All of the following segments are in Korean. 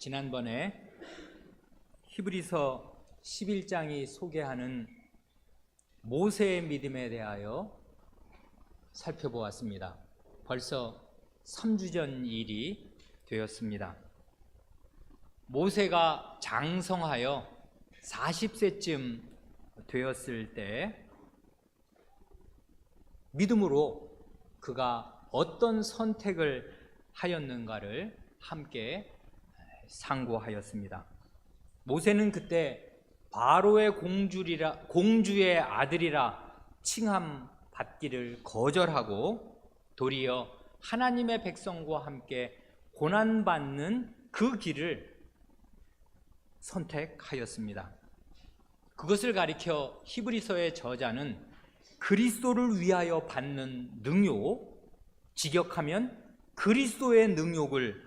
지난번에 히브리서 11장이 소개하는 모세의 믿음에 대하여 살펴보았습니다. 벌써 3주 전 일이 되었습니다. 모세가 장성하여 40세쯤 되었을 때 믿음으로 그가 어떤 선택을 하였는가를 함께 상고하였습니다. 모세는 그때 바로의 공주의 아들이라 칭함 받기를 거절하고 도리어 하나님의 백성과 함께 고난받는 그 길을 선택하였습니다. 그것을 가리켜 히브리서의 저자는 그리스도를 위하여 받는 능욕, 직역하면 그리스도의 능욕을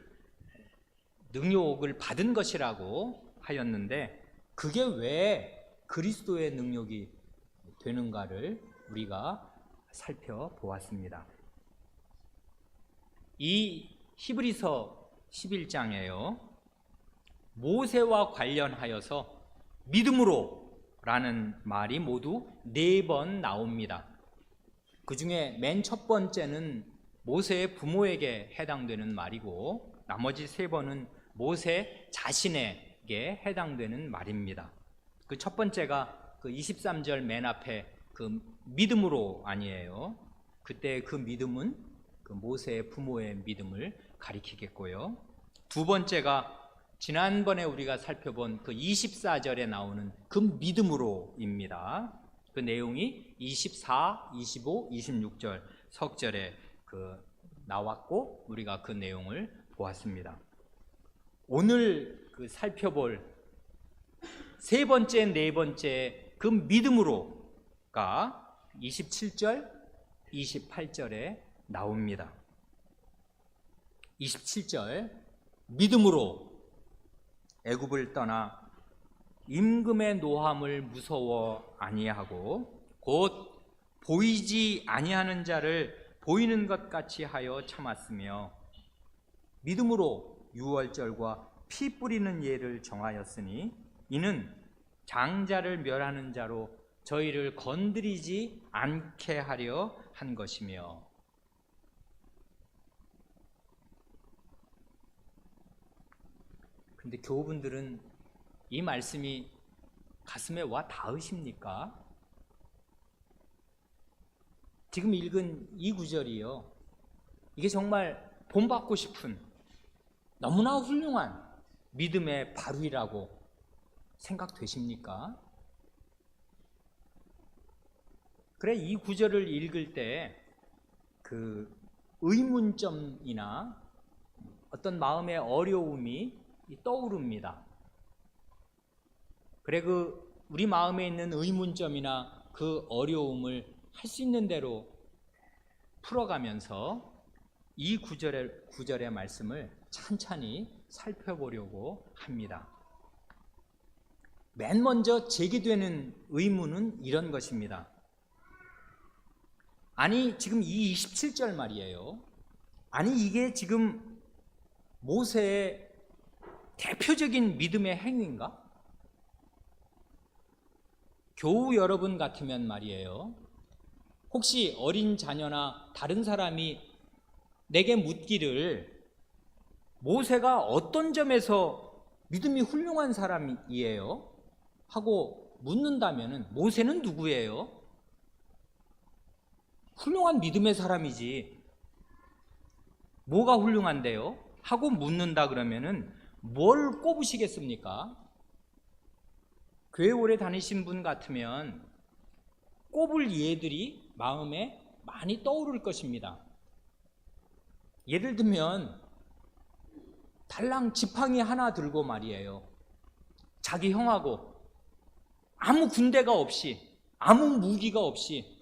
받은 것이라고 하였는데, 그게 왜 그리스도의 능력이 되는가를 우리가 살펴보았습니다. 이 히브리서 11장에요, 모세와 관련하여서 믿음으로 라는 말이 모두 4번 나옵니다. 그 중에 맨 첫 번째는 모세의 부모에게 해당되는 말이고, 나머지 3번은 모세 자신에게 해당되는 말입니다. 그 첫 번째가 그 23절 맨 앞에 그 믿음으로 아니에요. 그때 그 믿음은 그 모세의 부모의 믿음을 가리키겠고요. 두 번째가 지난번에 우리가 살펴본 그 24절에 나오는 그 믿음으로입니다. 그 내용이 24, 25, 26절 석절에 나왔고 우리가 그 내용을 보았습니다. 오늘 살펴볼 세 번째, 네 번째 그 믿음으로가 27절, 28절에 나옵니다. 27절, 믿음으로 애굽을 떠나 임금의 노함을 무서워 아니하고 곧 보이지 아니하는 자를 보이는 것 같이 하여 참았으며 믿음으로 유월절과 피 뿌리는 예를 정하였으니 이는 장자를 멸하는 자로 저희를 건드리지 않게 하려 한 것이며. 근데 교우분들은 이 말씀이 가슴에 와 닿으십니까? 지금 읽은 이 구절이요, 이게 정말 본받고 싶은 너무나 훌륭한 믿음의 발휘라고 생각되십니까? 그래, 이 구절을 읽을 때 그 의문점이나 어떤 마음의 어려움이 떠오릅니다. 그래, 우리 마음에 있는 의문점이나 그 어려움을 할 수 있는 대로 풀어가면서 이 구절의 말씀을 찬찬히 살펴보려고 합니다. 맨 먼저 제기되는 의문은 이런 것입니다. 아니, 지금 이 27절 말이에요. 아니, 이게 지금 모세의 대표적인 믿음의 행위인가? 교우 여러분 같으면 말이에요, 혹시 어린 자녀나 다른 사람이 내게 묻기를 모세가 어떤 점에서 믿음이 훌륭한 사람이에요? 하고 묻는다면 모세는 누구예요? 훌륭한 믿음의 사람이지 뭐가 훌륭한데요? 하고 묻는다 그러면은 뭘 꼽으시겠습니까? 교회 오래 다니신 분 같으면 꼽을 예들이 마음에 많이 떠오를 것입니다. 예를 들면 달랑 지팡이 하나 들고 말이에요, 자기 형하고 아무 군대가 없이 아무 무기가 없이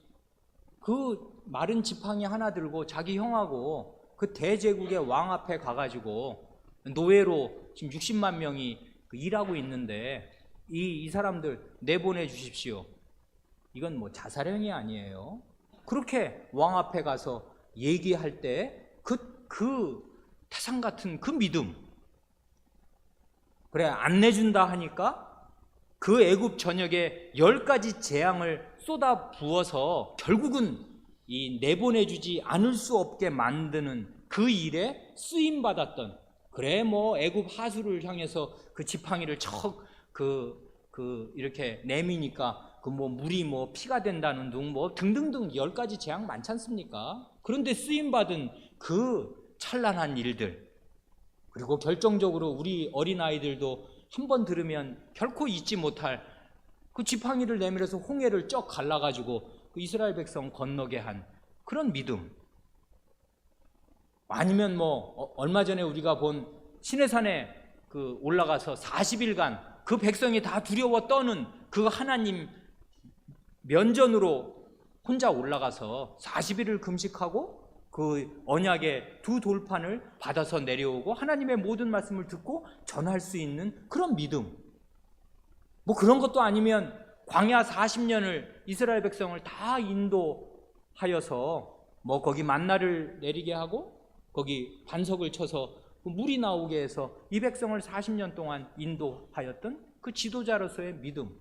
그 마른 지팡이 하나 들고 자기 형하고 그 대제국의 왕 앞에 가가지고 노예로 지금 60만 명이 일하고 있는데 이 사람들 내보내 주십시오. 이건 뭐 자살행위 아니에요? 그렇게 왕 앞에 가서 얘기할 때 그 태산 같은 그 믿음, 그래 안 내준다 하니까 그 애굽 전역에 10가지 재앙을 쏟아 부어서 결국은 이 내보내주지 않을 수 없게 만드는 그 일에 쓰임 받았던, 그래 뭐 애굽 하수를 향해서 그 지팡이를 이렇게 내미니까 그 뭐 물이 뭐 피가 된다는 둥 뭐 등등등 10가지 재앙 많지 않습니까? 그런데 쓰임 받은 그 찬란한 일들, 그리고 결정적으로 우리 어린아이들도 한번 들으면 결코 잊지 못할 그 지팡이를 내밀어서 홍해를 쩍 갈라가지고 그 이스라엘 백성 건너게 한 그런 믿음, 아니면 뭐 얼마 전에 우리가 본 시내산에 그 올라가서 40일간 그 백성이 다 두려워 떠는 그 하나님 면전으로 혼자 올라가서 40일을 금식하고 그 언약의 두 돌판을 받아서 내려오고 하나님의 모든 말씀을 듣고 전할 수 있는 그런 믿음, 뭐 그런 것도 아니면 광야 40년을 이스라엘 백성을 다 인도하여서 뭐 거기 만나를 내리게 하고 거기 반석을 쳐서 물이 나오게 해서 이 백성을 40년 동안 인도하였던 그 지도자로서의 믿음,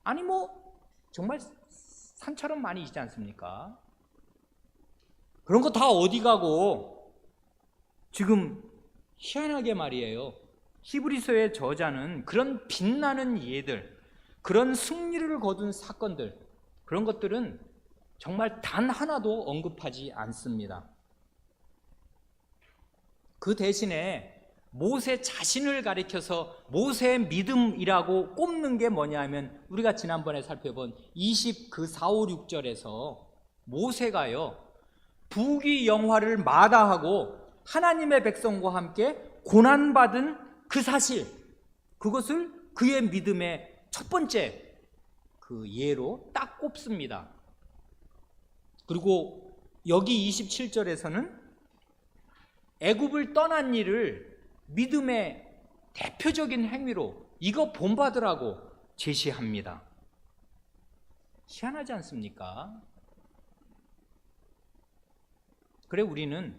아니 뭐 정말 산처럼 많이 있지 않습니까? 그런 거 다 어디 가고 지금 희한하게 말이에요. 히브리서의 저자는 그런 빛나는 예들, 그런 승리를 거둔 사건들, 그런 것들은 정말 단 하나도 언급하지 않습니다. 그 대신에 모세 자신을 가리켜서 모세의 믿음이라고 꼽는 게 뭐냐면 우리가 지난번에 살펴본 4, 5, 6절에서 모세가요 부귀영화를 마다하고 하나님의 백성과 함께 고난받은 그 사실, 그것을 그의 믿음의 첫 번째 그 예로 딱 꼽습니다. 그리고 여기 27절에서는 애굽을 떠난 일을 믿음의 대표적인 행위로 이거 본받으라고 제시합니다. 희한하지 않습니까? 그래 우리는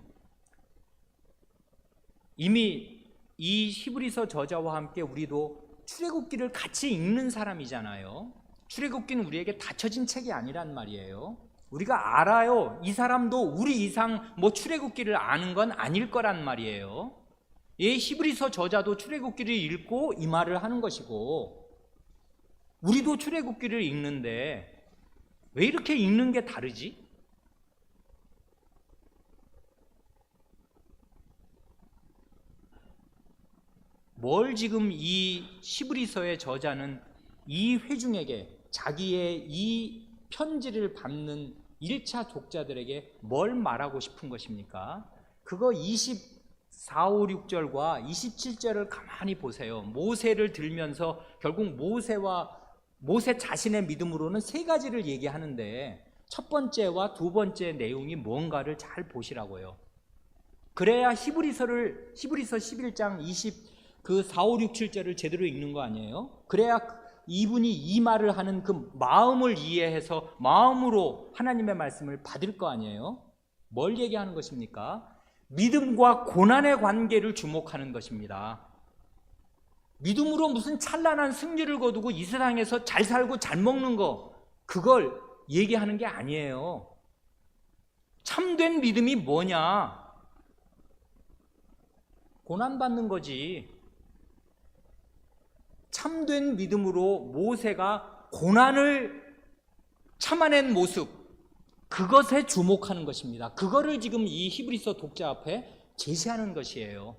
이미 이 히브리서 저자와 함께 우리도 출애굽기를 같이 읽는 사람이잖아요. 출애굽기는 우리에게 닫혀진 책이 아니란 말이에요. 우리가 알아요. 이 사람도 우리 이상 뭐 출애굽기를 아는 건 아닐 거란 말이에요. 이 히브리서 저자도 출애굽기를 읽고 이 말을 하는 것이고, 우리도 출애굽기를 읽는데 왜 이렇게 읽는 게 다르지? 뭘 지금 이 히브리서의 저자는 이 회중에게, 자기의 이 편지를 받는 1차 독자들에게 뭘 말하고 싶은 것입니까? 그거 24, 5, 6절과 27절을 가만히 보세요. 모세를 들면서 결국 모세 자신의 믿음으로는 3가지를 얘기하는데 첫 번째와 두 번째 내용이 뭔가를 잘 보시라고요. 그래야 히브리서 11장 4, 5, 6, 7절을 제대로 읽는 거 아니에요? 그래야 이분이 이 말을 하는 그 마음을 이해해서 마음으로 하나님의 말씀을 받을 거 아니에요? 뭘 얘기하는 것입니까? 믿음과 고난의 관계를 주목하는 것입니다. 믿음으로 무슨 찬란한 승리를 거두고 이 세상에서 잘 살고 잘 먹는 거, 그걸 얘기하는 게 아니에요. 참된 믿음이 뭐냐? 고난받는 거지. 참된 믿음으로 모세가 고난을 참아낸 모습, 그것에 주목하는 것입니다. 그거를 지금 이 히브리서 독자 앞에 제시하는 것이에요.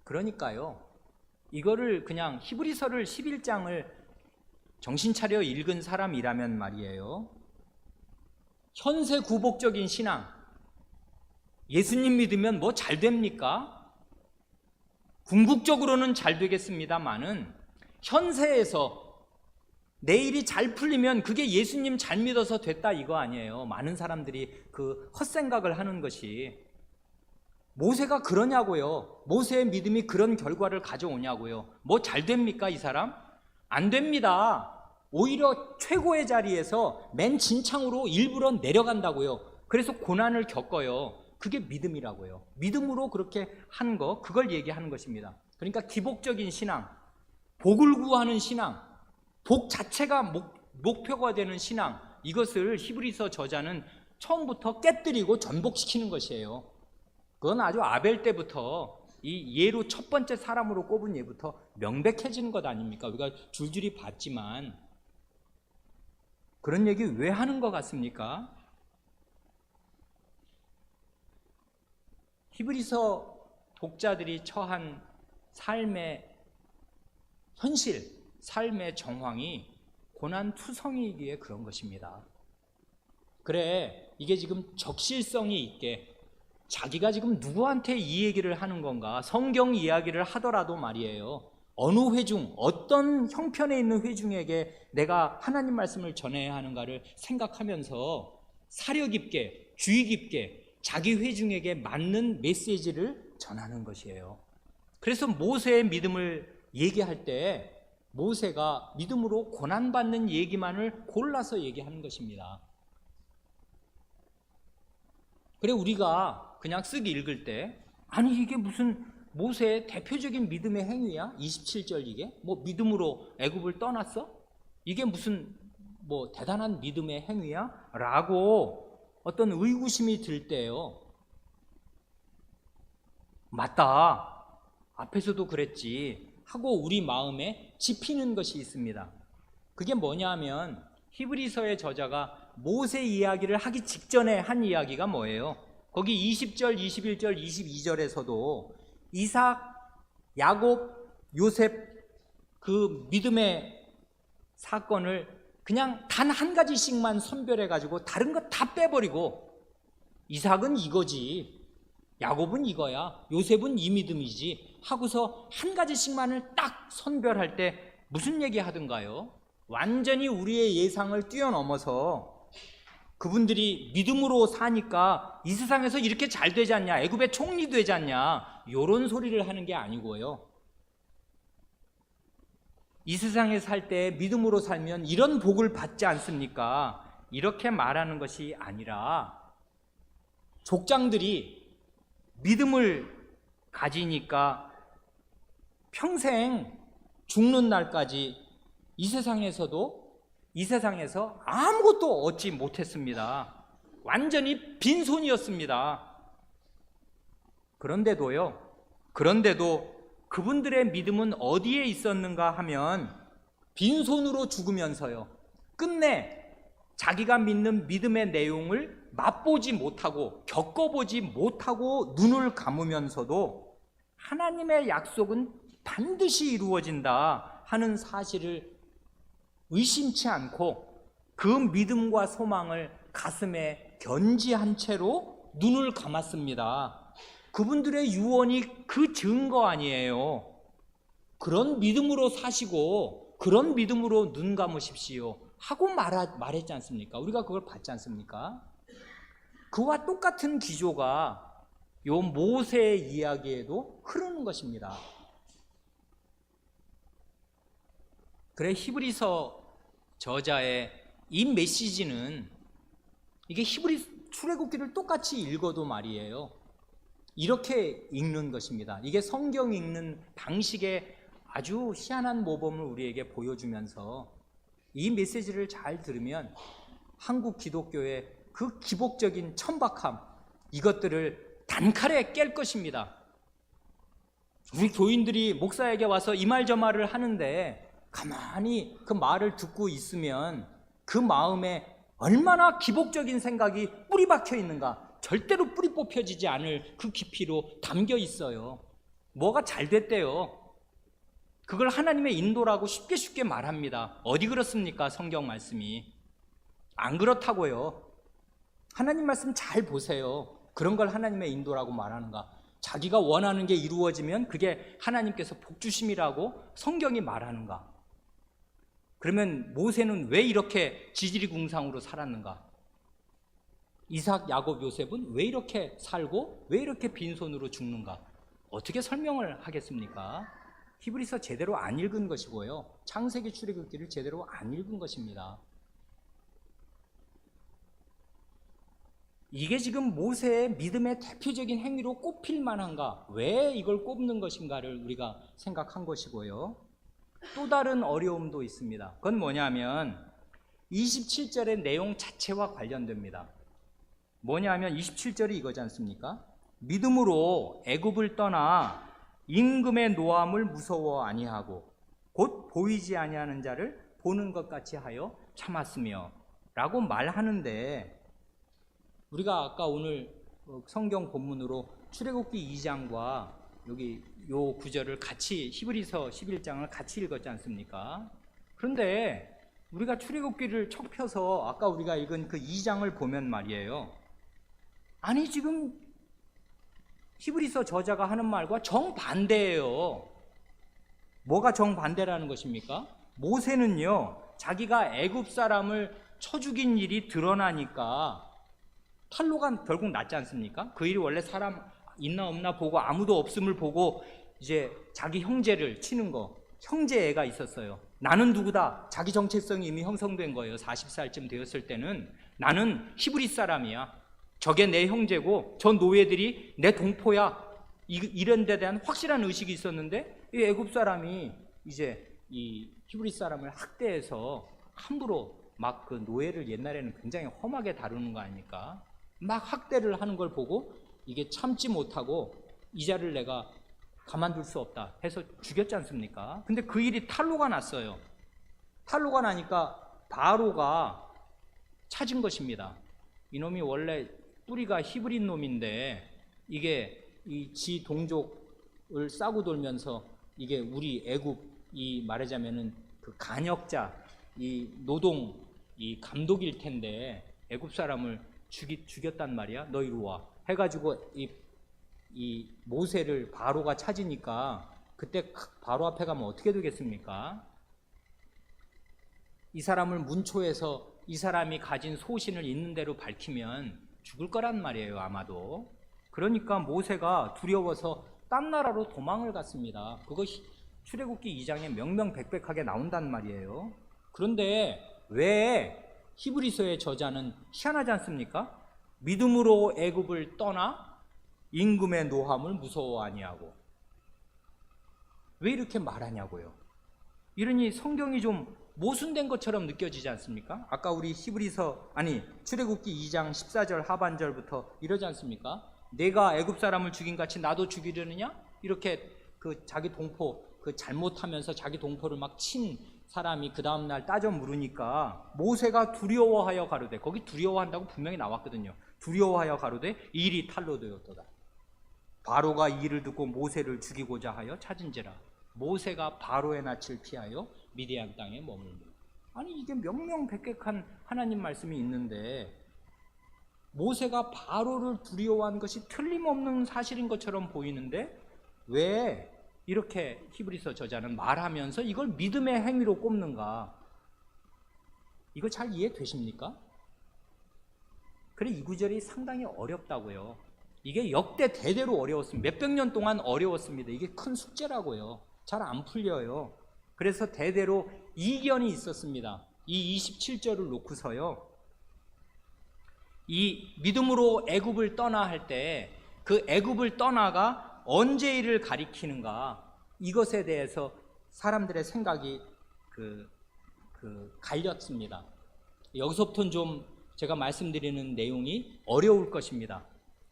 그러니까요, 이거를 그냥 히브리서를 11장을 정신 차려 읽은 사람이라면 말이에요, 현세 구복적인 신앙, 예수님 믿으면 뭐 잘 됩니까? 궁극적으로는 잘 되겠습니다만은 현세에서 내일이 잘 풀리면 그게 예수님 잘 믿어서 됐다 이거 아니에요. 많은 사람들이 그 헛생각을 하는 것이. 모세가 그러냐고요. 모세의 믿음이 그런 결과를 가져오냐고요. 뭐 잘 됩니까 이 사람? 안 됩니다. 오히려 최고의 자리에서 맨 진창으로 일부러 내려간다고요. 그래서 고난을 겪어요. 그게 믿음이라고요. 믿음으로 그렇게 한 거, 그걸 얘기하는 것입니다. 그러니까 기복적인 신앙, 복을 구하는 신앙, 복 자체가 목표가 되는 신앙, 이것을 히브리서 저자는 처음부터 깨뜨리고 전복시키는 것이에요. 그건 아주 아벨 때부터 이 예로 첫 번째 사람으로 꼽은 예부터 명백해지는 것 아닙니까? 우리가 줄줄이 봤지만 그런 얘기 왜 하는 것 같습니까? 히브리서 독자들이 처한 삶의 현실, 삶의 정황이 고난투성이이기에 그런 것입니다. 그래, 이게 지금 적실성이 있게 자기가 지금 누구한테 이 얘기를 하는 건가, 성경 이야기를 하더라도 말이에요, 어느 회중, 어떤 형편에 있는 회중에게 내가 하나님 말씀을 전해야 하는가를 생각하면서 사려 깊게, 주의 깊게 자기 회중에게 맞는 메시지를 전하는 것이에요. 그래서 모세의 믿음을 얘기할 때 모세가 믿음으로 고난받는 얘기만을 골라서 얘기하는 것입니다. 그래, 우리가 그냥 쓱 읽을 때 아니 이게 무슨 모세의 대표적인 믿음의 행위야? 27절 이게? 뭐 믿음으로 애굽을 떠났어? 이게 무슨 뭐 대단한 믿음의 행위야? 라고 어떤 의구심이 들 때요, 맞다, 앞에서도 그랬지 하고 우리 마음에 짚히는 것이 있습니다. 그게 뭐냐 하면 히브리서의 저자가 모세 이야기를 하기 직전에 한 이야기가 뭐예요? 거기 20절, 21절, 22절에서도 이삭, 야곱, 요셉 그 믿음의 사건을 그냥 단 한 가지씩만 선별해가지고 다른 거 다 빼버리고 이삭은 이거지, 야곱은 이거야, 요셉은 이 믿음이지 하고서 한 가지씩만을 딱 선별할 때 무슨 얘기 하던가요? 완전히 우리의 예상을 뛰어넘어서 그분들이 믿음으로 사니까 이 세상에서 이렇게 잘 되지 않냐, 애굽의 총리 되지 않냐, 이런 소리를 하는 게 아니고요, 이 세상에 살 때 믿음으로 살면 이런 복을 받지 않습니까? 이렇게 말하는 것이 아니라 족장들이 믿음을 가지니까 평생 죽는 날까지 이 세상에서 아무것도 얻지 못했습니다. 완전히 빈손이었습니다. 그런데도 그분들의 믿음은 어디에 있었는가 하면 빈손으로 죽으면서요, 끝내 자기가 믿는 믿음의 내용을 맛보지 못하고 겪어보지 못하고 눈을 감으면서도 하나님의 약속은 반드시 이루어진다 하는 사실을 의심치 않고 그 믿음과 소망을 가슴에 견지한 채로 눈을 감았습니다. 그분들의 유언이 그 증거 아니에요. 그런 믿음으로 사시고 그런 믿음으로 눈 감으십시오 하고 말했지 않습니까? 우리가 그걸 봤지 않습니까? 그와 똑같은 기조가 요 모세의 이야기에도 흐르는 것입니다. 그래, 히브리서 저자의 이 메시지는 이게 히브리 출애굽기를 똑같이 읽어도 말이에요, 이렇게 읽는 것입니다. 이게 성경 읽는 방식의 아주 희한한 모범을 우리에게 보여주면서 이 메시지를 잘 들으면 한국 기독교의 그 기복적인 천박함, 이것들을 단칼에 깰 것입니다. 우리 교인들이 목사에게 와서 이 말 저 말을 하는데 가만히 그 말을 듣고 있으면 그 마음에 얼마나 기복적인 생각이 뿌리 박혀 있는가, 절대로 뿌리 뽑혀지지 않을 그 깊이로 담겨 있어요. 뭐가 잘 됐대요. 그걸 하나님의 인도라고 쉽게 말합니다. 어디 그렇습니까? 성경 말씀이 안 그렇다고요. 하나님 말씀 잘 보세요. 그런 걸 하나님의 인도라고 말하는가? 자기가 원하는 게 이루어지면 그게 하나님께서 복 주심이라고 성경이 말하는가? 그러면 모세는 왜 이렇게 지지리궁상으로 살았는가? 이삭, 야곱, 요셉은 왜 이렇게 살고 왜 이렇게 빈손으로 죽는가? 어떻게 설명을 하겠습니까? 히브리서 제대로 안 읽은 것이고요, 창세기 출애굽기를 제대로 안 읽은 것입니다. 이게 지금 모세의 믿음의 대표적인 행위로 꼽힐 만한가? 왜 이걸 꼽는 것인가를 우리가 생각한 것이고요. 또 다른 어려움도 있습니다. 그건 뭐냐면 27절의 내용 자체와 관련됩니다. 뭐냐면 27절이 이거지 않습니까? 믿음으로 애굽을 떠나 임금의 노함을 무서워 아니하고 곧 보이지 아니하는 자를 보는 것 같이 하여 참았으며 라고 말하는데, 우리가 아까 오늘 성경 본문으로 출애굽기 2장과 여기 요 구절을 같이 히브리서 11장을 같이 읽었지 않습니까? 그런데 우리가 출애굽기를 척 펴서 아까 우리가 읽은 그 2장을 보면 말이에요, 아니 지금 히브리서 저자가 하는 말과 정반대예요. 뭐가 정반대라는 것입니까? 모세는요, 자기가 애굽 사람을 쳐 죽인 일이 드러나니까 탈로가 결국 났지 않습니까? 그 일이 원래 사람 있나 없나 보고 아무도 없음을 보고 이제 자기 형제를 치는 거, 형제 애가 있었어요. 나는 누구다? 자기 정체성이 이미 형성된 거예요. 40살쯤 되었을 때는 나는 히브리 사람이야. 저게 내 형제고 저 노예들이 내 동포야. 이런 데 대한 확실한 의식이 있었는데 이 애굽 사람이 이제 이 히브리 사람을 학대해서 함부로 막 그 노예를 옛날에는 굉장히 험하게 다루는 거 아닙니까? 막 학대를 하는 걸 보고 이게 참지 못하고 이 자를 내가 가만둘 수 없다 해서 죽였지 않습니까? 근데 그 일이 탈로가 났어요. 탈로가 나니까 바로가 찾은 것입니다. 이놈이 원래 뿌리가 히브리 놈인데 이게 이 지 동족을 싸고 돌면서 이게 우리 애굽, 이 말하자면은 그 간역자, 이 노동, 이 감독일 텐데 애굽 사람을 죽였단 말이야. 너 이리 와 해가지고 이 모세를 바로가 찾으니까 그때 바로 앞에 가면 어떻게 되겠습니까? 이 사람을 문초해서 이 사람이 가진 소신을 있는 대로 밝히면 죽을 거란 말이에요, 아마도. 그러니까 모세가 두려워서 딴 나라로 도망을 갔습니다. 그거 출애굽기 2장에 명명백백하게 나온단 말이에요. 그런데 왜 히브리서의 저자는 희한하지 않습니까? 믿음으로 애굽을 떠나 임금의 노함을 무서워 아니하고, 왜 이렇게 말하냐고요. 이러니 성경이 좀 모순된 것처럼 느껴지지 않습니까? 아까 우리 출애굽기 2장 14절 하반절부터 이러지 않습니까? 내가 애굽 사람을 죽인 같이 나도 죽이려느냐? 이렇게 그 자기 동포 그 잘못하면서 자기 동포를 막 친 사람이 그 다음날 따져 물으니까 모세가 두려워하여 가로되, 거기 두려워한다고 분명히 나왔거든요. 두려워하여 가로되 일이 탈로 되었도다. 바로가 이 일을 듣고 모세를 죽이고자 하여 찾은지라 모세가 바로의 낯을 피하여 미디안 땅에 머물며. 아니 이게 명명백백한 하나님 말씀이 있는데 모세가 바로를 두려워한 것이 틀림없는 사실인 것처럼 보이는데 왜 이렇게 히브리서 저자는 말하면서 이걸 믿음의 행위로 꼽는가? 이거 잘 이해되십니까? 그래, 이 구절이 상당히 어렵다고요. 이게 역대 대대로 어려웠습니다. 몇백 년 동안 어려웠습니다. 이게 큰 숙제라고요. 잘 안 풀려요. 그래서 대대로 이견이 있었습니다. 이 27절을 놓고서요, 이 믿음으로 애굽을 떠나 할 때 그 애굽을 떠나가 언제일을 가리키는가, 이것에 대해서 사람들의 생각이 갈렸습니다. 여기서부터는 좀 제가 말씀드리는 내용이 어려울 것입니다.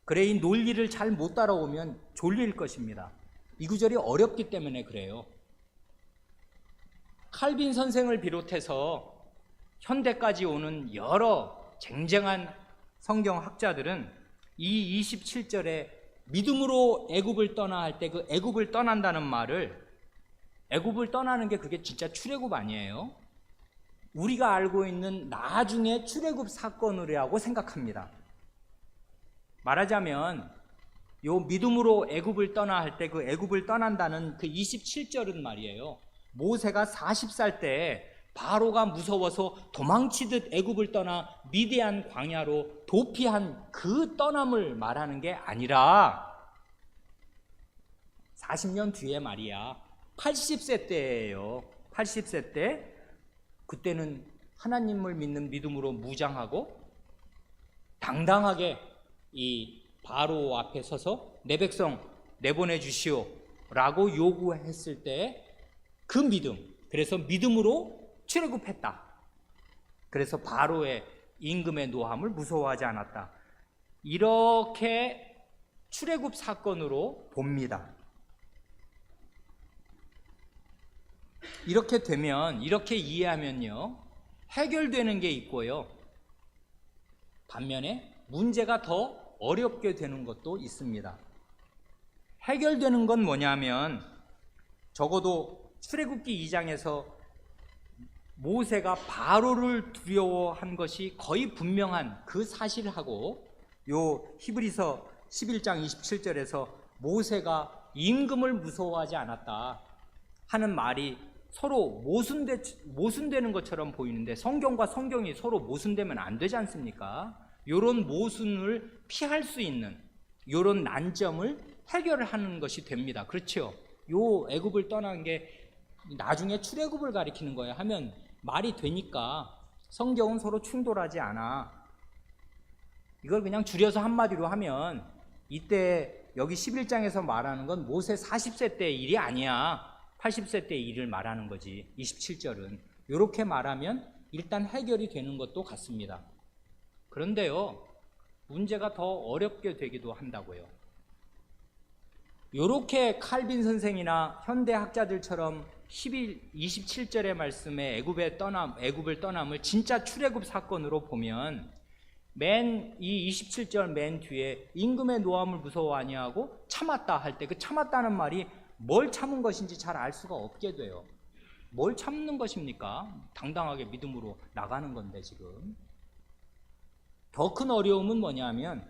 그래, 이 논리를 잘 못 따라오면 졸릴 것입니다. 이 구절이 어렵기 때문에 그래요. 칼빈 선생을 비롯해서 현대까지 오는 여러 쟁쟁한 성경학자들은 이 27절에 믿음으로 애굽을 떠나 할 때 그 애굽을 떠난다는 말을, 애굽을 떠나는 게 그게 진짜 출애굽 아니에요. 우리가 알고 있는 나중에 출애굽 사건이라고 생각합니다. 말하자면 요 믿음으로 애굽을 떠나 할 때 그 애굽을 떠난다는 그 27절은 말이에요, 모세가 40살 때 바로가 무서워서 도망치듯 애굽을 떠나 미디안 광야로 도피한 그 떠남을 말하는 게 아니라 40년 뒤에 말이야, 80세 때예요. 80세 때, 그때는 하나님을 믿는 믿음으로 무장하고 당당하게 이 바로 앞에 서서 내 백성 내보내 주시오 라고 요구했을 때 그 믿음, 그래서 믿음으로 출애굽했다. 그래서 바로의 임금의 노함을 무서워하지 않았다. 이렇게 출애굽 사건으로 봅니다. 이렇게 되면, 이렇게 이해하면요, 해결되는 게 있고요, 반면에 문제가 더 어렵게 되는 것도 있습니다. 해결되는 건 뭐냐면, 적어도 출애굽기 2장에서 모세가 바로를 두려워한 것이 거의 분명한 그 사실하고, 요 히브리서 11장 27절에서 모세가 임금을 무서워하지 않았다 하는 말이 서로 모순되는 것처럼 보이는데, 성경과 성경이 서로 모순되면 안 되지 않습니까? 요런 모순을 피할 수 있는 요런 난점을 해결하는 것이 됩니다. 그렇죠? 요 애굽을 떠난 게 나중에 출애굽을 가리키는 거예요 하면 말이 되니까 성경은 서로 충돌하지 않아. 이걸 그냥 줄여서 한마디로 하면, 이때 여기 11장에서 말하는 건 모세 40세 때의 일이 아니야, 80세 때의 일을 말하는 거지. 27절은 이렇게 말하면 일단 해결이 되는 것도 같습니다. 그런데요, 문제가 더 어렵게 되기도 한다고요. 이렇게 칼빈 선생이나 현대 학자들처럼 27절의 말씀에 애굽을 떠남을 진짜 출애굽 사건으로 보면, 이 27절 맨 뒤에 임금의 노함을 무서워 아니하고 참았다 할 때 그 참았다는 말이 뭘 참은 것인지 잘 알 수가 없게 돼요. 뭘 참는 것입니까? 당당하게 믿음으로 나가는 건데. 지금 더 큰 어려움은 뭐냐면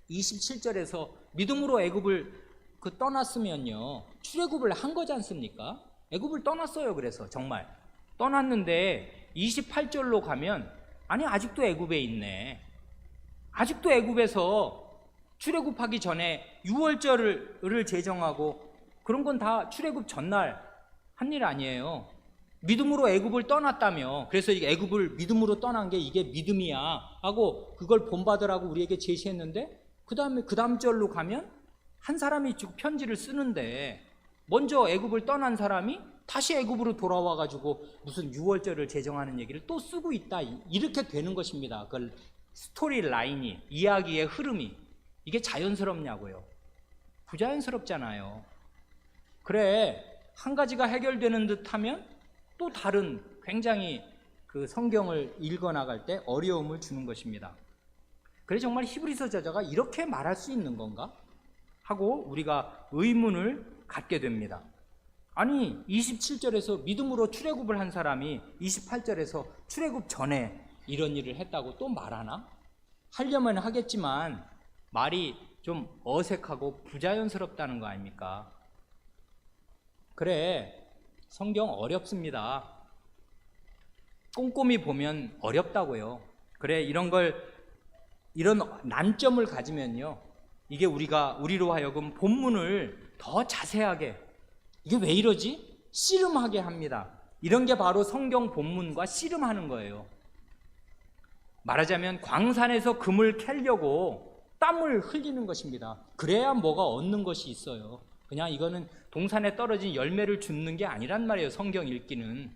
27절에서 믿음으로 애굽을 떠났으면요, 출애굽을 한 거지 않습니까? 애굽을 떠났어요. 그래서 정말 떠났는데 28절로 가면, 아니 아직도 애굽에 있네. 아직도 애굽에서 출애굽하기 전에 유월절을 제정하고 그런 건 다 출애굽 전날 한 일 아니에요. 믿음으로 애굽을 떠났다며. 그래서 애굽을 믿음으로 떠난 게 이게 믿음이야 하고 그걸 본받으라고 우리에게 제시했는데, 그 다음 절로 가면 한 사람이 쭉 편지를 쓰는데, 먼저 애굽을 떠난 사람이 다시 애굽으로 돌아와 가지고 무슨 유월절을 제정하는 얘기를 또 쓰고 있다, 이렇게 되는 것입니다. 그 스토리 라인이, 이야기의 흐름이 이게 자연스럽냐고요? 부자연스럽잖아요. 그래, 한 가지가 해결되는 듯 하면 또 다른 굉장히 그 성경을 읽어나갈 때 어려움을 주는 것입니다. 그래, 정말 히브리서 저자가 이렇게 말할 수 있는 건가 하고 우리가 의문을 갖게 됩니다. 아니 27절에서 믿음으로 출애굽을 한 사람이 28절에서 출애굽 전에 이런 일을 했다고 또 말하나? 하려면 하겠지만 말이 좀 어색하고 부자연스럽다는 거 아닙니까? 그래, 성경 어렵습니다. 꼼꼼히 보면 어렵다고요. 그래, 이런 난점을 가지면요, 이게 우리로 하여금 본문을 더 자세하게, 이게 왜 이러지? 씨름하게 합니다. 이런 게 바로 성경 본문과 씨름하는 거예요. 말하자면 광산에서 금을 캐려고 땀을 흘리는 것입니다. 그래야 뭐가 얻는 것이 있어요. 그냥 이거는 동산에 떨어진 열매를 줍는 게 아니란 말이에요. 성경 읽기는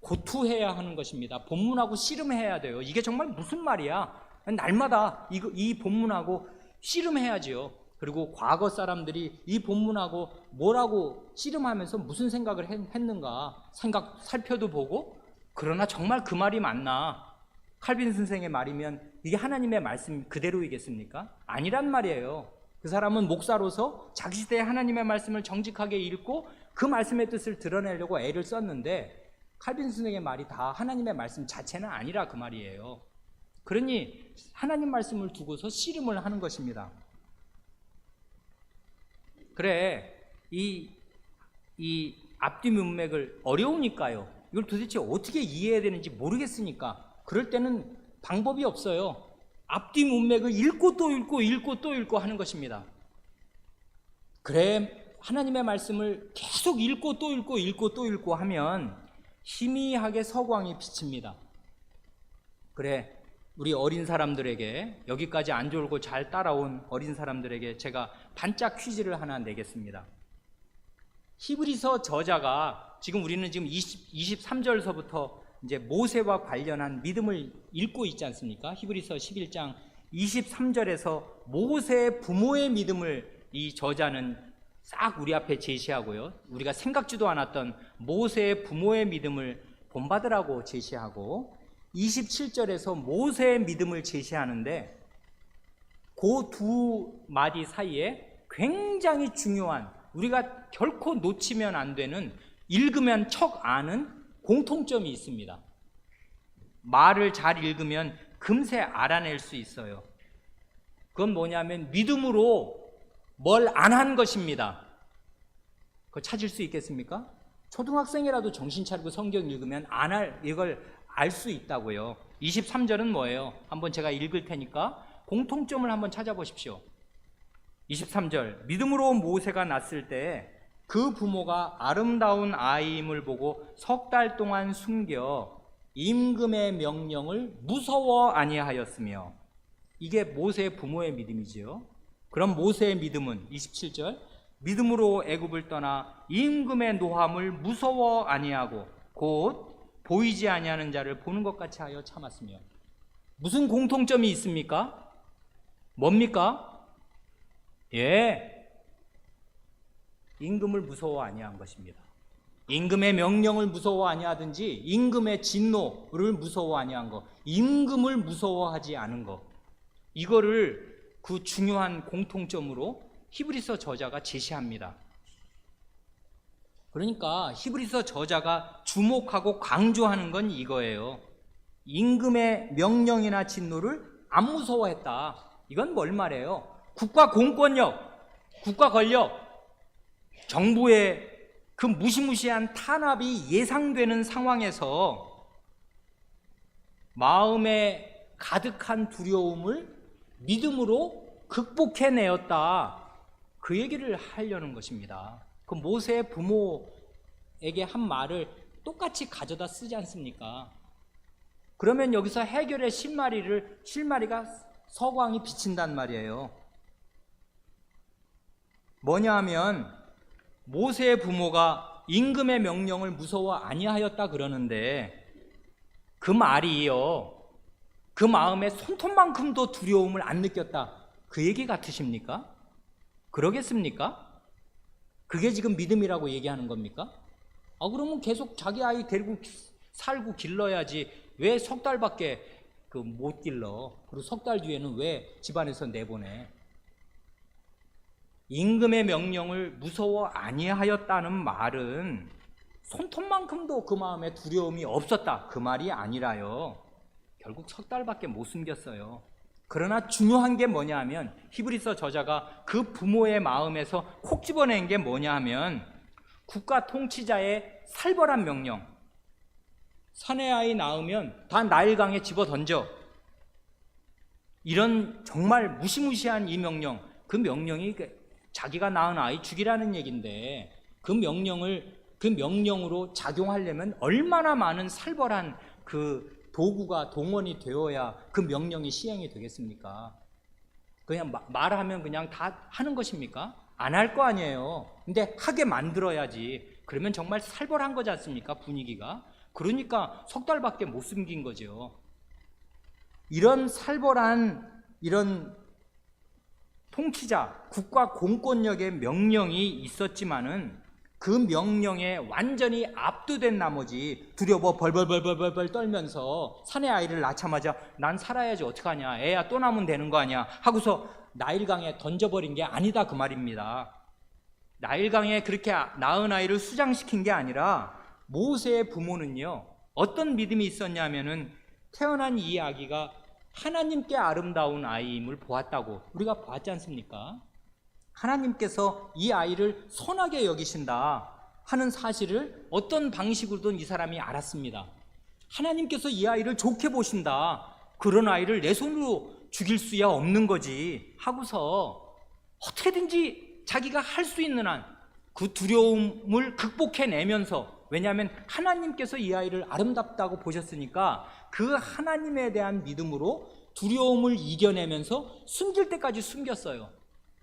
고투해야 하는 것입니다. 본문하고 씨름해야 돼요. 이게 정말 무슨 말이야? 날마다 이 본문하고 씨름해야지요. 그리고 과거 사람들이 이 본문하고 뭐라고 씨름하면서 무슨 생각을 했는가 생각 살펴도 보고, 그러나 정말 그 말이 맞나? 칼빈 선생의 말이면 이게 하나님의 말씀 그대로이겠습니까? 아니란 말이에요. 그 사람은 목사로서 자기 시대에 하나님의 말씀을 정직하게 읽고 그 말씀의 뜻을 드러내려고 애를 썼는데, 칼빈 선생의 말이 다 하나님의 말씀 자체는 아니라 그 말이에요. 그러니 하나님 말씀을 두고서 씨름을 하는 것입니다. 그래, 이 앞뒤 문맥을 어려우니까요, 이걸 도대체 어떻게 이해해야 되는지 모르겠으니까 그럴 때는 방법이 없어요. 앞뒤 문맥을 읽고 또 읽고 하는 것입니다. 그래, 하나님의 말씀을 계속 읽고 또 읽고 하면 희미하게 서광이 비칩니다. 그래, 우리 어린 사람들에게, 여기까지 안 졸고 잘 따라온 어린 사람들에게 제가 반짝 퀴즈를 하나 내겠습니다. 히브리서 저자가 지금 우리는 지금 23절서부터 이제 모세와 관련한 믿음을 읽고 있지 않습니까? 히브리서 11장 23절에서 모세의 부모의 믿음을 이 저자는 싹 우리 앞에 제시하고요. 우리가 생각지도 않았던 모세의 부모의 믿음을 본받으라고 제시하고, 27절에서 모세의 믿음을 제시하는데 그 두 마디 사이에 굉장히 중요한, 우리가 결코 놓치면 안 되는, 읽으면 척 아는 공통점이 있습니다. 말을 잘 읽으면 금세 알아낼 수 있어요. 그건 뭐냐면 믿음으로 뭘 안 한 것입니다. 그거 찾을 수 있겠습니까? 초등학생이라도 정신 차리고 성경 읽으면 이걸 알 수 있다고요. 23절은 뭐예요? 한번 제가 읽을 테니까 공통점을 한번 찾아보십시오. 23절, 믿음으로 모세가 낳았을 때 그 부모가 아름다운 아이임을 보고 석 달 동안 숨겨 임금의 명령을 무서워 아니하였으며, 이게 모세의 부모의 믿음이지요. 그럼 모세의 믿음은 27절, 믿음으로 애굽을 떠나 임금의 노함을 무서워 아니하고 곧 보이지 아니하는 자를 보는 것 같이 하여 참았으며. 무슨 공통점이 있습니까? 뭡니까? 임금을 무서워 아니한 것입니다. 임금의 명령을 무서워 아니하든지 임금의 진노를 무서워 아니한 것, 임금을 무서워하지 않은 것, 이거를 그 중요한 공통점으로 히브리서 저자가 제시합니다. 그러니까 히브리서 저자가 주목하고 강조하는 건 이거예요. 임금의 명령이나 진노를 안 무서워했다. 이건 뭘 말해요? 국가 공권력, 국가 권력, 정부의 그 무시무시한 탄압이 예상되는 상황에서 마음에 가득한 두려움을 믿음으로 극복해내었다. 그 얘기를 하려는 것입니다. 그 모세의 부모에게 한 말을 똑같이 가져다 쓰지 않습니까? 그러면 여기서 해결의 실마리가 서광이 비친단 말이에요. 뭐냐 하면 모세의 부모가 임금의 명령을 무서워 아니하였다 그러는데, 그 말이요, 그 마음에 손톱만큼도 두려움을 안 느꼈다, 그 얘기 같으십니까? 그러겠습니까? 그게 지금 믿음이라고 얘기하는 겁니까? 그러면 계속 자기 아이 데리고 살고 길러야지 왜 석 달밖에 못 길러? 그리고 석 달 뒤에는 왜 집안에서 내보내? 임금의 명령을 무서워 아니하였다는 말은 손톱만큼도 그 마음에 두려움이 없었다, 그 말이 아니라요. 결국 석 달밖에 못 숨겼어요. 그러나 중요한 게 뭐냐 하면, 히브리서 저자가 그 부모의 마음에서 콕 집어낸 게 뭐냐 하면, 국가 통치자의 살벌한 명령, 사내 아이 낳으면 다 나일강에 집어 던져, 이런 정말 무시무시한 이 명령, 그 명령이 자기가 낳은 아이 죽이라는 얘기인데, 그 명령으로 작용하려면 얼마나 많은 살벌한 그 도구가 동원이 되어야 그 명령이 시행이 되겠습니까? 그냥 말하면 그냥 다 하는 것입니까? 안 할 거 아니에요. 근데 하게 만들어야지. 그러면 정말 살벌한 거지 않습니까? 분위기가. 그러니까 석 달밖에 못 숨긴 거죠. 이런 살벌한, 이런 통치자, 국가 공권력의 명령이 있었지만은 그 명령에 완전히 압도된 나머지 두려워 벌벌 떨면서 사내 아이를 낳자마자 난 살아야지 어떡하냐, 애야 또 낳으면 되는 거 아니야 하고서 나일강에 던져버린 게 아니다, 그 말입니다. 나일강에 그렇게 낳은 아이를 수장시킨 게 아니라, 모세의 부모는요 어떤 믿음이 있었냐면은 태어난 이 아기가 하나님께 아름다운 아이임을 보았다고 우리가 봤지 않습니까? 하나님께서 이 아이를 선하게 여기신다 하는 사실을 어떤 방식으로든 이 사람이 알았습니다. 하나님께서 이 아이를 좋게 보신다, 그런 아이를 내 손으로 죽일 수야 없는 거지 하고서 어떻게든지 자기가 할 수 있는 한 그 두려움을 극복해내면서, 왜냐하면 하나님께서 이 아이를 아름답다고 보셨으니까 그 하나님에 대한 믿음으로 두려움을 이겨내면서 숨길 때까지 숨겼어요.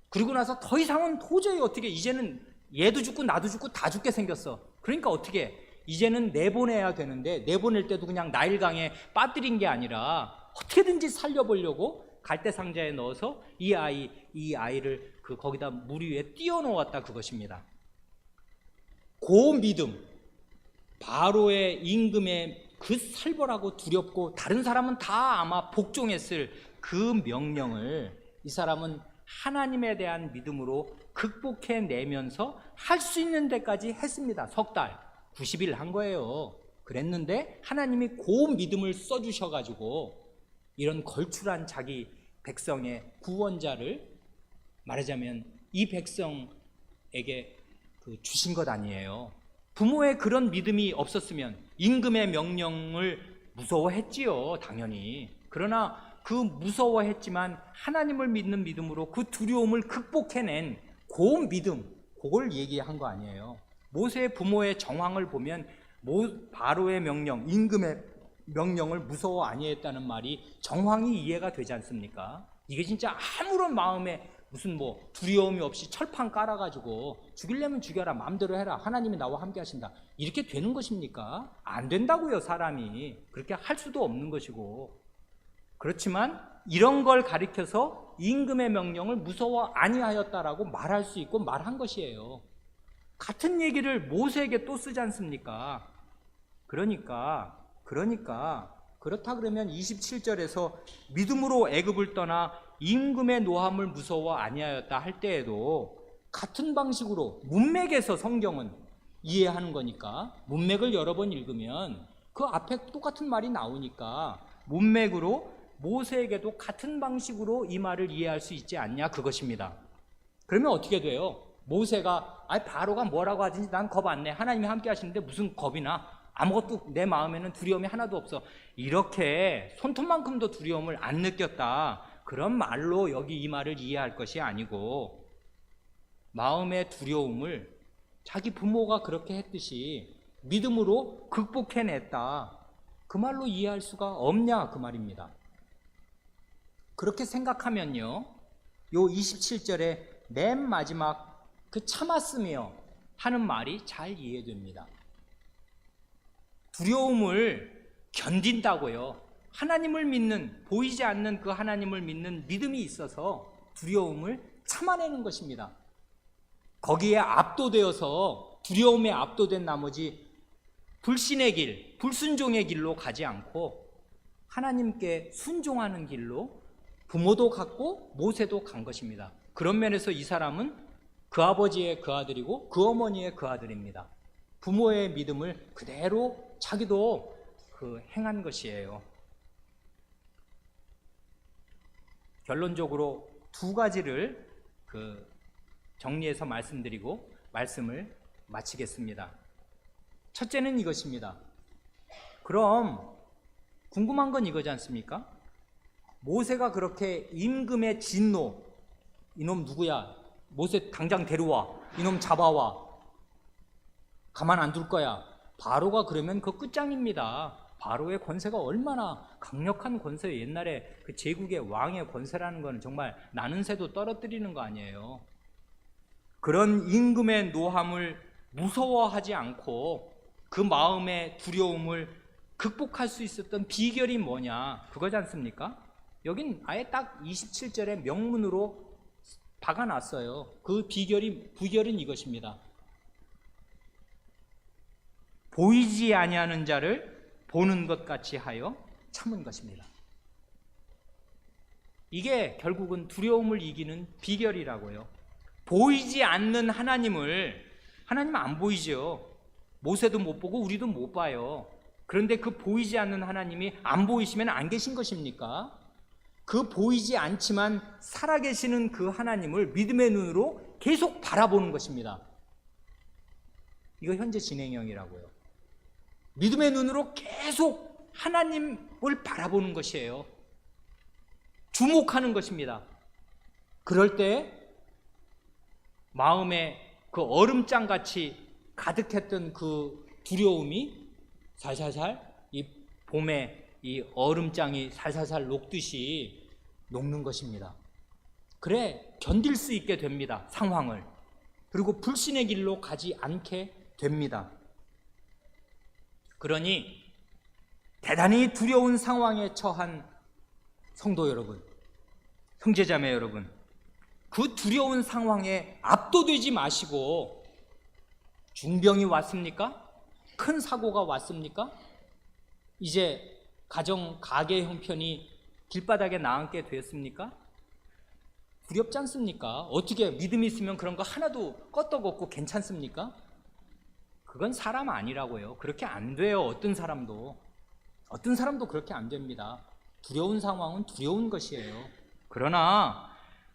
그리고 나서 더 이상은 도저히 어떻게, 이제는 얘도 죽고 나도 죽고 다 죽게 생겼어. 그러니까 어떻게, 이제는 내보내야 되는데 내보낼 때도 그냥 나일강에 빠뜨린 게 아니라 어떻게든지 살려보려고 갈대상자에 넣어서 이 아이를 거기다 물 위에 띄워놓았다, 그것입니다. 그 믿음, 바로의 임금의 그 살벌하고 두렵고 다른 사람은 다 아마 복종했을 그 명령을 이 사람은 하나님에 대한 믿음으로 극복해내면서 할 수 있는 데까지 했습니다. 석 달, 90일 한 거예요. 그랬는데 하나님이 그 믿음을 써주셔가지고 이런 걸출한 자기 백성의 구원자를, 말하자면 이 백성에게 주신 것 아니에요. 부모의 그런 믿음이 없었으면 임금의 명령을 무서워했지요, 당연히. 그러나 그 무서워했지만 하나님을 믿는 믿음으로 그 두려움을 극복해낸 그 믿음, 그걸 얘기한 거 아니에요. 모세의 부모의 정황을 보면 바로의 명령, 임금의 명령을 무서워 아니했다는 말이 정황이 이해가 되지 않습니까? 이게 진짜 아무런 마음에 무슨 두려움이 없이 철판 깔아가지고 죽이려면 죽여라, 마음대로 해라, 하나님이 나와 함께 하신다, 이렇게 되는 것입니까? 안 된다고요. 사람이 그렇게 할 수도 없는 것이고. 그렇지만 이런 걸 가리켜서 임금의 명령을 무서워 아니하였다라고 말할 수 있고 말한 것이에요. 같은 얘기를 모세에게 또 쓰지 않습니까? 그러니까 그렇다 그러면 27절에서 믿음으로 애굽을 떠나 임금의 노함을 무서워 아니하였다 할 때에도 같은 방식으로 문맥에서 성경은 이해하는 거니까, 문맥을 여러 번 읽으면 그 앞에 똑같은 말이 나오니까 문맥으로 모세에게도 같은 방식으로 이 말을 이해할 수 있지 않냐, 그것입니다. 그러면 어떻게 돼요? 모세가 바로가 뭐라고 하든지 난 겁 안 내, 하나님이 함께 하시는데 무슨 겁이 나, 아무것도 내 마음에는 두려움이 하나도 없어, 이렇게 손톱만큼도 두려움을 안 느꼈다, 그런 말로 여기 이 말을 이해할 것이 아니고, 마음의 두려움을 자기 부모가 그렇게 했듯이 믿음으로 극복해냈다, 그 말로 이해할 수가 없냐, 그 말입니다. 그렇게 생각하면요, 요 27절에 맨 마지막 그 참았으며 하는 말이 잘 이해됩니다. 두려움을 견딘다고요. 하나님을 믿는, 보이지 않는 그 하나님을 믿는 믿음이 있어서 두려움을 참아내는 것입니다. 거기에 압도되어서, 두려움에 압도된 나머지 불신의 길, 불순종의 길로 가지 않고 하나님께 순종하는 길로 부모도 갔고 모세도 간 것입니다. 그런 면에서 이 사람은 그 아버지의 그 아들이고 그 어머니의 그 아들입니다. 부모의 믿음을 그대로 자기도 행한 것이에요. 결론적으로 두 가지를 정리해서 말씀드리고 말씀을 마치겠습니다. 첫째는 이것입니다. 그럼 궁금한 건 이거지 않습니까? 모세가 그렇게 임금의 진노, 이놈 누구야, 모세 당장 데려와, 이놈 잡아와, 가만 안 둘 거야, 바로가 그러면 그 끝장입니다. 바로의 권세가 얼마나 강력한 권세예요. 옛날에 그 제국의 왕의 권세라는 것은 정말 나는 새도 떨어뜨리는 거 아니에요. 그런 임금의 노함을 무서워하지 않고 그 마음의 두려움을 극복할 수 있었던 비결이 뭐냐, 그거지 않습니까? 여긴 아예 딱 27절에 명문으로 박아놨어요. 그 비결은 이것입니다. 보이지 아니하는 자를 보는 것 같이 하여 참은 것입니다. 이게 결국은 두려움을 이기는 비결이라고요. 보이지 않는 하나님 안 보이죠. 모세도 못 보고 우리도 못 봐요. 그런데 그 보이지 않는 하나님이 안 보이시면 안 계신 것입니까? 그 보이지 않지만 살아계시는 그 하나님을 믿음의 눈으로 계속 바라보는 것입니다. 이거 현재 진행형이라고요. 믿음의 눈으로 계속 하나님을 바라보는 것이에요. 주목하는 것입니다. 그럴 때 마음에 그 얼음장같이 가득했던 그 두려움이 살살살 이 봄의 이 얼음장이 살살살 녹듯이 녹는 것입니다. 그래 견딜 수 있게 됩니다. 상황을. 그리고 불신의 길로 가지 않게 됩니다. 그러니 대단히 두려운 상황에 처한 성도 여러분, 형제자매 여러분, 그 두려운 상황에 압도되지 마시고, 중병이 왔습니까? 큰 사고가 왔습니까? 이제 가게 형편이 길바닥에 나앉게 되었습니까? 두렵지 않습니까? 어떻게 믿음이 있으면 그런 거 하나도 껐떡없고 괜찮습니까? 그건 사람 아니라고요. 그렇게 안 돼요. 어떤 사람도 그렇게 안 됩니다. 두려운 상황은 두려운 것이에요. 그러나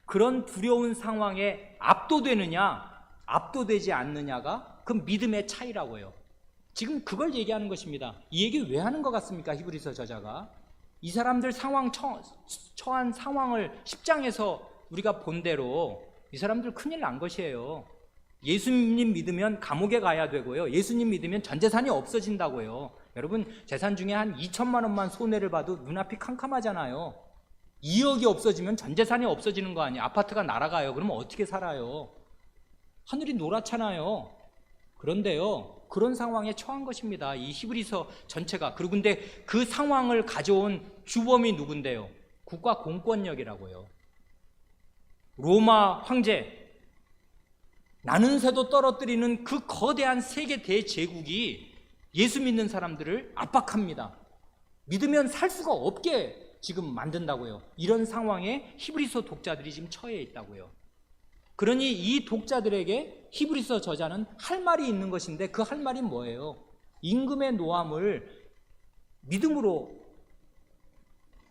그런 두려운 상황에 압도되느냐 압도되지 않느냐가 그 믿음의 차이라고요. 지금 그걸 얘기하는 것입니다. 이 얘기 왜 하는 것 같습니까? 히브리서 저자가 이 사람들 처한 상황을 10장에서 우리가 본 대로 이 사람들 큰일 난 것이에요. 예수님 믿으면 감옥에 가야 되고요, 예수님 믿으면 전 재산이 없어진다고요. 여러분, 재산 중에 한 2천만 원만 손해를 봐도 눈앞이 캄캄하잖아요. 2억이 없어지면 전 재산이 없어지는 거 아니에요. 아파트가 날아가요. 그러면 어떻게 살아요? 하늘이 노랗잖아요. 그런데요, 그런 상황에 처한 것입니다, 이 히브리서 전체가. 그리고 근데 그 상황을 가져온 주범이 누군데요? 국가 공권력이라고요. 로마 황제, 나는 새도 떨어뜨리는 그 거대한 세계 대제국이 예수 믿는 사람들을 압박합니다. 믿으면 살 수가 없게 지금 만든다고요. 이런 상황에 히브리서 독자들이 지금 처해 있다고요. 그러니 이 독자들에게 히브리서 저자는 할 말이 있는 것인데, 그 할 말이 뭐예요? 임금의 노함을 믿음으로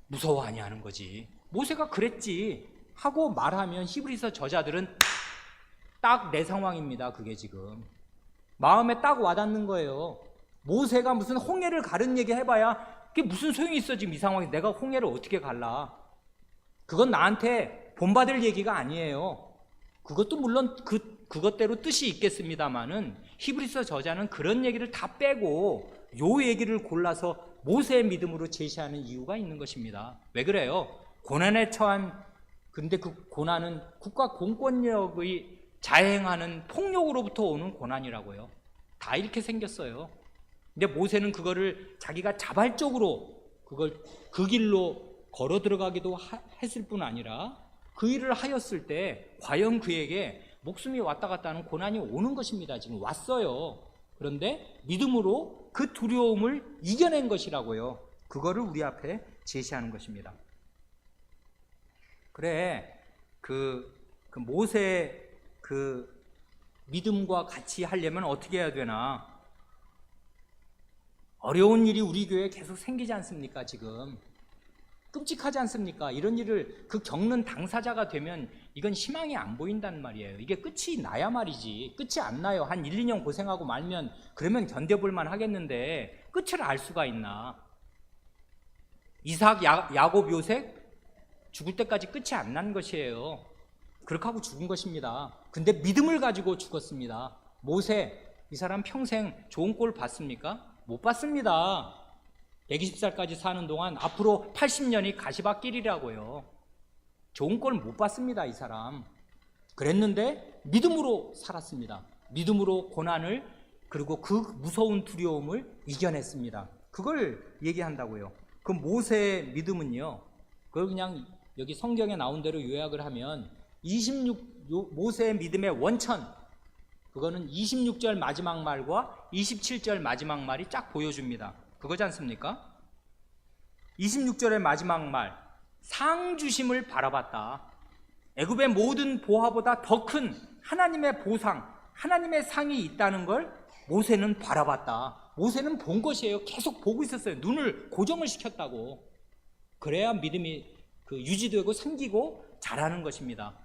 무서워 아니하는 거지. 모세가 그랬지 하고 말하면 히브리서 저자들은 딱 내 상황입니다. 그게 지금 마음에 딱 와닿는 거예요. 모세가 무슨 홍해를 가른 얘기 해봐야 그게 무슨 소용이 있어. 지금 이 상황에서 내가 홍해를 어떻게 갈라? 그건 나한테 본받을 얘기가 아니에요. 그것도 물론 그것대로 뜻이 있겠습니다만은 히브리서 저자는 그런 얘기를 다 빼고 요 얘기를 골라서 모세의 믿음으로 제시하는 이유가 있는 것입니다. 왜 그래요? 고난에 처한, 근데 그 고난은 국가 공권력의 자행하는 폭력으로부터 오는 고난이라고요. 다 이렇게 생겼어요. 근데 모세는 그거를 자기가 자발적으로 그 길로 걸어 들어가기도 했을 뿐 아니라 그 일을 하였을 때 과연 그에게 목숨이 왔다 갔다 하는 고난이 오는 것입니다. 지금 왔어요. 그런데 믿음으로 그 두려움을 이겨낸 것이라고요. 그거를 우리 앞에 제시하는 것입니다. 그래, 그 모세 그 믿음과 같이 하려면 어떻게 해야 되나? 어려운 일이 우리 교회에 계속 생기지 않습니까? 지금 끔찍하지 않습니까? 이런 일을 겪는 당사자가 되면 이건 희망이 안 보인단 말이에요. 이게 끝이 나야 말이지. 끝이 안 나요. 한 1, 2년 고생하고 말면 그러면 견뎌볼 만 하겠는데 끝을 알 수가 있나? 이삭, 야곱, 요셉 죽을 때까지 끝이 안 난 것이에요. 그렇게 하고 죽은 것입니다. 근데 믿음을 가지고 죽었습니다. 모세, 이 사람 평생 좋은 꼴 봤습니까? 못 봤습니다. 120살까지 사는 동안 앞으로 80년이 가시밭길이라고요. 좋은 꼴 못 봤습니다, 이 사람. 그랬는데 믿음으로 살았습니다. 믿음으로 고난을, 그리고 그 무서운 두려움을 이겨냈습니다. 그걸 얘기한다고요. 그 모세의 믿음은요, 그걸 그냥 여기 성경에 나온 대로 요약을 하면 모세의 믿음의 원천, 그거는 26절 마지막 말과 27절 마지막 말이 쫙 보여줍니다. 그거지 않습니까? 26절의 마지막 말, 상 주심을 바라봤다. 애굽의 모든 보화보다 더 큰 하나님의 보상, 하나님의 상이 있다는 걸 모세는 바라봤다. 모세는 본 것이에요. 계속 보고 있었어요. 눈을 고정을 시켰다고. 그래야 믿음이 유지되고 생기고 자라는 것입니다.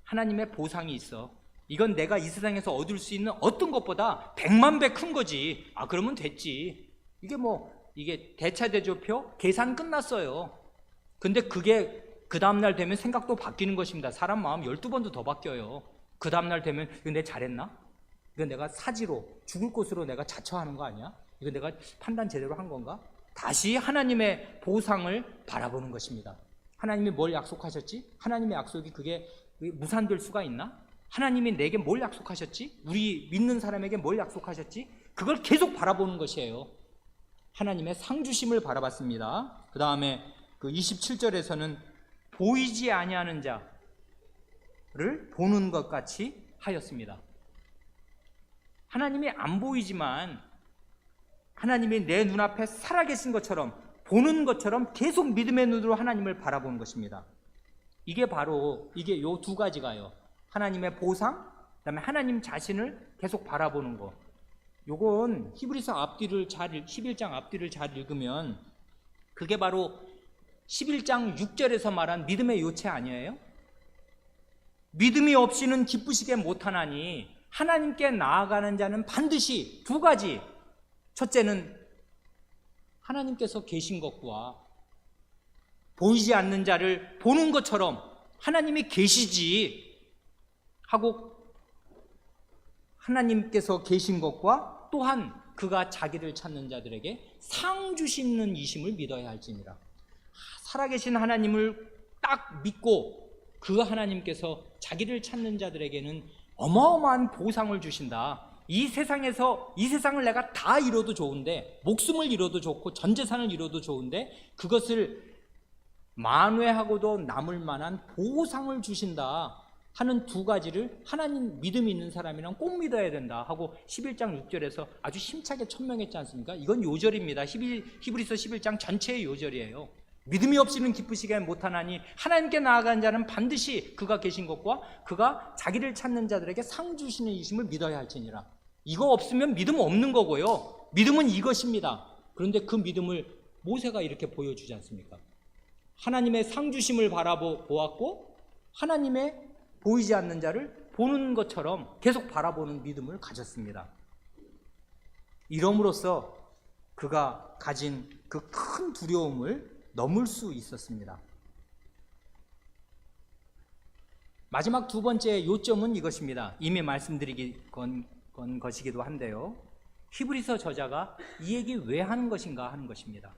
하나님의 보상이 있어. 이건 내가 이 세상에서 얻을 수 있는 어떤 것보다 100만 배 큰 거지. 그러면 됐지. 이게 대차대조표 계산 끝났어요. 근데 그게 그 다음날 되면 생각도 바뀌는 것입니다. 사람 마음 12번도 더 바뀌어요. 그 다음날 되면 이거 내가 잘했나? 이거 내가 사지로 죽을 곳으로 내가 자처하는 거 아니야? 이거 내가 판단 제대로 한 건가? 다시 하나님의 보상을 바라보는 것입니다. 하나님이 뭘 약속하셨지? 하나님의 약속이 그게 무산될 수가 있나? 하나님이 내게 뭘 약속하셨지? 우리 믿는 사람에게 뭘 약속하셨지? 그걸 계속 바라보는 것이에요. 하나님의 상주심을 바라봤습니다. 그 다음에 그 27절에서는 보이지 아니하는 자를 보는 것 같이 하였습니다. 하나님이 안 보이지만 하나님이 내 눈앞에 살아계신 것처럼, 보는 것처럼 계속 믿음의 눈으로 하나님을 바라보는 것입니다. 이게 바로 요 두 가지가요. 하나님의 보상, 그다음에 하나님 자신을 계속 바라보는 거. 요건 히브리서 앞뒤를 11장 앞뒤를 잘 읽으면 그게 바로 11장 6절에서 말한 믿음의 요체 아니에요? 믿음이 없이는 기쁘시게 못하나니 하나님께 나아가는 자는 반드시 두 가지. 첫째는 하나님께서 계신 것과 보이지 않는 자를 보는 것처럼 하나님이 계시지 하고, 하나님께서 계신 것과 또한 그가 자기를 찾는 자들에게 상 주시는 이심을 믿어야 할지니라. 살아계신 하나님을 딱 믿고 그 하나님께서 자기를 찾는 자들에게는 어마어마한 보상을 주신다. 이 세상을 내가 다 잃어도 좋은데, 목숨을 잃어도 좋고 전 재산을 잃어도 좋은데 그것을 만회하고도 남을 만한 보상을 주신다 하는 두 가지를 하나님 믿음 있는 사람이란 꼭 믿어야 된다 하고 11장 6절에서 아주 힘차게 천명했지 않습니까? 이건 요절입니다. 히브리서 11장 전체의 요절이에요. 믿음이 없이는 기쁘시게 못하나니 하나님께 나아간 자는 반드시 그가 계신 것과 그가 자기를 찾는 자들에게 상 주시는 이심을 믿어야 할지니라. 이거 없으면 믿음 없는 거고요. 믿음은 이것입니다. 그런데 그 믿음을 모세가 이렇게 보여주지 않습니까? 하나님의 상 주심을 바라보았고 하나님의 보이지 않는 자를 보는 것처럼 계속 바라보는 믿음을 가졌습니다. 이럼으로써 그가 가진 그 큰 두려움을 넘을 수 있었습니다. 마지막 두 번째 요점은 이것입니다. 이미 말씀드리기 건 것이기도 한데요. 히브리서 저자가 이 얘기 왜 하는 것인가 하는 것입니다.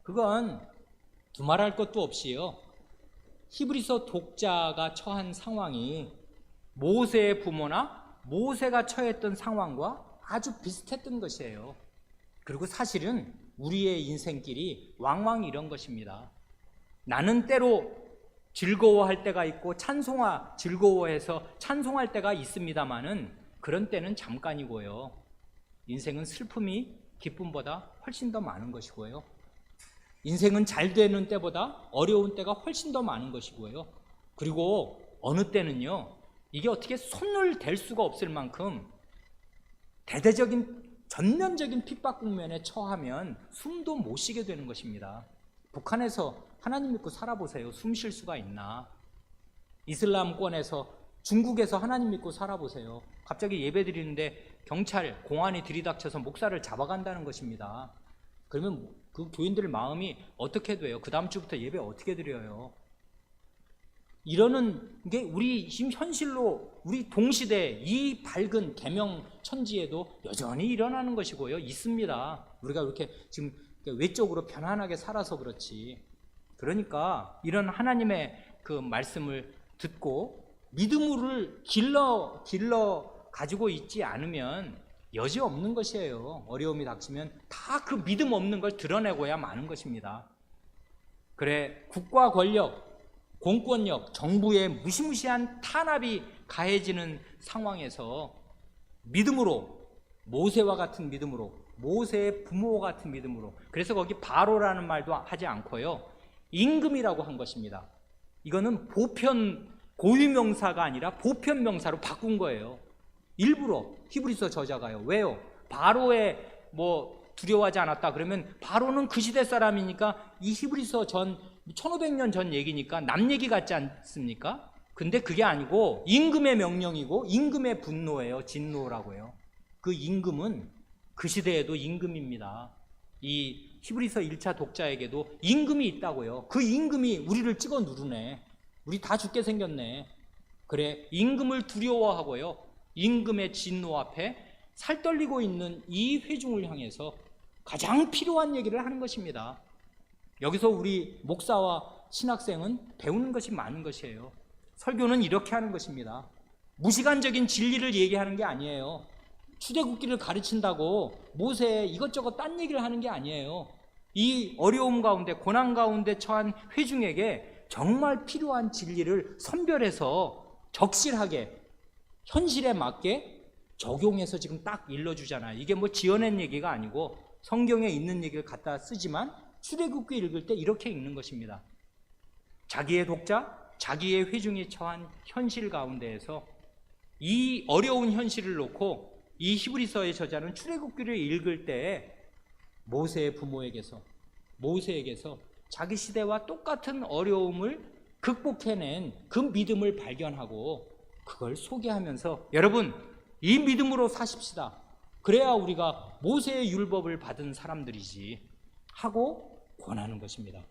그건 두말할 것도 없이요. 히브리서 독자가 처한 상황이 모세의 부모나 모세가 처했던 상황과 아주 비슷했던 것이에요. 그리고 사실은 우리의 인생길이 왕왕 이런 것입니다. 나는 때로 즐거워할 때가 있고 즐거워해서 찬송할 때가 있습니다마는 그런 때는 잠깐이고요. 인생은 슬픔이 기쁨보다 훨씬 더 많은 것이고요. 인생은 잘 되는 때보다 어려운 때가 훨씬 더 많은 것이고요. 그리고 어느 때는요, 이게 어떻게 손을 댈 수가 없을 만큼 대대적인 전면적인 핍박 국면에 처하면 숨도 못 쉬게 되는 것입니다. 북한에서 하나님 믿고 살아보세요. 숨 쉴 수가 있나? 이슬람권에서, 중국에서 하나님 믿고 살아보세요. 갑자기 예배 드리는데 경찰, 공안이 들이닥쳐서 목사를 잡아간다는 것입니다. 그러면 그 교인들 마음이 어떻게 돼요? 그 다음 주부터 예배 어떻게 드려요? 이러는 게 우리 지금 현실로 우리 동시대 이 밝은 계명 천지에도 여전히 일어나는 것이고요. 있습니다. 우리가 이렇게 지금 외적으로 편안하게 살아서 그렇지. 그러니까 이런 하나님의 그 말씀을 듣고 믿음을 길러 가지고 있지 않으면 여지 없는 것이에요. 어려움이 닥치면 다 그 믿음 없는 걸 드러내고야 마는 것입니다. 그래, 국가 권력, 공권력, 정부의 무시무시한 탄압이 가해지는 상황에서 믿음으로, 모세와 같은 믿음으로, 모세의 부모와 같은 믿음으로, 그래서 거기 바로라는 말도 하지 않고요, 임금이라고 한 것입니다. 이거는 보편, 고유명사가 아니라 보편명사로 바꾼 거예요. 일부러 히브리서 저자가요. 왜요? 바로에 두려워하지 않았다 그러면 바로는 그 시대 사람이니까 이 히브리서 전 1500년 전 얘기니까 남 얘기 같지 않습니까? 근데 그게 아니고 임금의 명령이고 임금의 분노예요. 진노라고요. 그 임금은 그 시대에도 임금입니다. 이 히브리서 1차 독자에게도 임금이 있다고요. 그 임금이 우리를 찍어 누르네. 우리 다 죽게 생겼네. 그래, 임금을 두려워하고요, 임금의 진노 앞에 살떨리고 있는 이 회중을 향해서 가장 필요한 얘기를 하는 것입니다. 여기서 우리 목사와 신학생은 배우는 것이 많은 것이에요. 설교는 이렇게 하는 것입니다. 무시간적인 진리를 얘기하는 게 아니에요. 출애굽기를 가르친다고 모세에 이것저것 딴 얘기를 하는 게 아니에요. 이 어려움 가운데 고난 가운데 처한 회중에게 정말 필요한 진리를 선별해서 적실하게 현실에 맞게 적용해서 지금 딱 일러주잖아요. 이게 뭐 지어낸 얘기가 아니고 성경에 있는 얘기를 갖다 쓰지만 출애굽기 읽을 때 이렇게 읽는 것입니다. 자기의 독자, 자기의 회중이 처한 현실 가운데에서 이 어려운 현실을 놓고 이 히브리서의 저자는 출애굽기를 읽을 때 모세의 부모에게서 자기 시대와 똑같은 어려움을 극복해낸 그 믿음을 발견하고 그걸 소개하면서 여러분 이 믿음으로 사십시다. 그래야 우리가 모세의 율법을 받은 사람들이지 하고 권하는 것입니다.